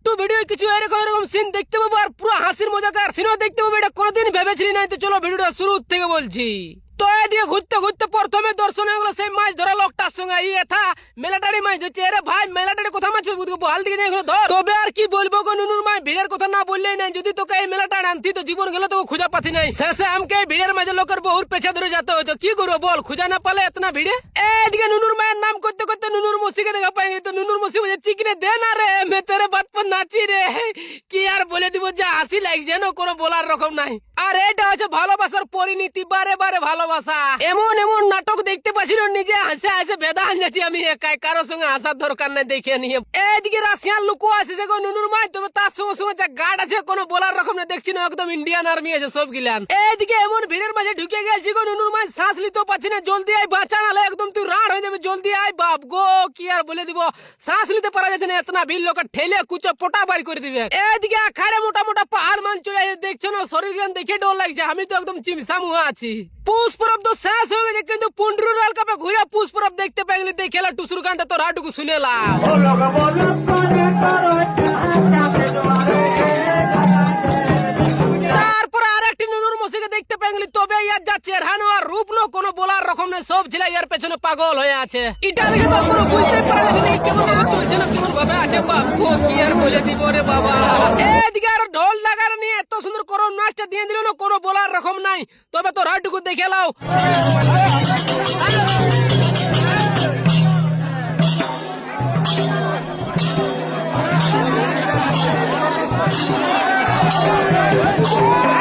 একটু ভিডিও কিছু এরকম এরকম সিন দেখতে পাবো আর পুরো হাসির মজাকার সিনও দেখতে পাবো, এটা কোনোদিন ভেবেছিলি নাই। তো চলো ভিডিওটা শুরু থেকে বলছি। তো এদিকে ঘুরতে ঘুরতে প্রথমে দর্শন হয়ে গেলো সেই মাছ ধরা লোকটার সঙ্গে। এথা মেলাটারি মাছ ধরছে। আরে ভাই মেলাটারি কথা মাছ বল দিকে যাই ধর। তবে আর কি বলবো গো নুনুর মাছ, ভিড়ের কথা না বললেই নাই। যদি তোকে এই মেলাটা আনতি তো জীবন গেলে তোকে খুঁজা পাতি নাই। শেষে আমাকে ভিড়ের মাঝে লোকের বহুর পেছা ধরে যেতে হতো। কি করবো বল, খুঁজা না পালে এতনা ভিড়ে। এদিকে নুনুর মায়ের নাম করতে করতে নুনুর মসিকে দেখা পাইনি। তো নুনুর মসি বলছে চিকনে দে না রে, মে তেরে বাত পর নাচি রে। কি আর বলে দিব, যে হাসি লাগছে না কোনো বলার রকম নাই। আর এটা হচ্ছে ভালোবাসার পরিণতি, বারে বারে ভালোবাসা। এমন এমন নাটক দেখতে পাচ্ছি না, নিজে হাসে হাসে বেদা যাচ্ছি আমি একাই, কারোর সঙ্গে হাসার দরকার নাই দেখে নিয়ে। এইদিকে রাশিয়ান লুকো আছে যে নুনুর মাই, তবে তার সঙ্গে সঙ্গে যা গার্ড আছে কোনো বলার রকম না দেখছি না, একদম ইন্ডিয়ান আর্মি আছে সব গিলান। এইদিকে এমন ভিড়ের মাঝে ঢুকে গেছি গো নুনুর মাই, শ্বাস নিতে পারছি না। জলদি আয় বাঁচা, নালে একদম তুই রাড় হয়ে যাবে। জলদি আয় বাপ গো, কি আর বলে দিব, শ্বাস নিতে পারা যাচ্ছে না। এতনা ভিড় লোকের ঠেলে কুচে পোটা বাড়ি করে দিবে। এইদিকে আখারে মোটা মোটা পাহাড় মান চলে দেখছো না, শরীর দেখে ডর লাগছে। আমি তো একদম চিমসাম হয়ে আছি। পুষ পরব তো শেষ হয়ে গেছে, কিন্তু পুন্ডরু লাল কাপে ঘুরে পুষ পরব দেখতে পাইনি। দেখেলা টুসুর গানটা তো রাটুকু শুনেলাম। তারপরে আর একটি নুনুর মসিকে দেখতে পাইনি। তবে ইয়ার যা চেহারা আর রূপ নো কোনো বলার রকম নেই, সব ছেলে ইয়ার পেছনে পাগল হয়ে আছে। এটা দেখে তো পুরো বুঝতে পারা যাচ্ছে না কেমন ভাবে চলছে না, কেমন ভাবে আছে। বাবু কি আর বলে দিব রে বাবা। এদিকে আর ঢোল লাগার নিয়ে এত সুন্দর করো নাচটা দিয়ে দিল না, কোনো বলার রকম নাই। তবে তো রাটুকু দেখে লাও। Oh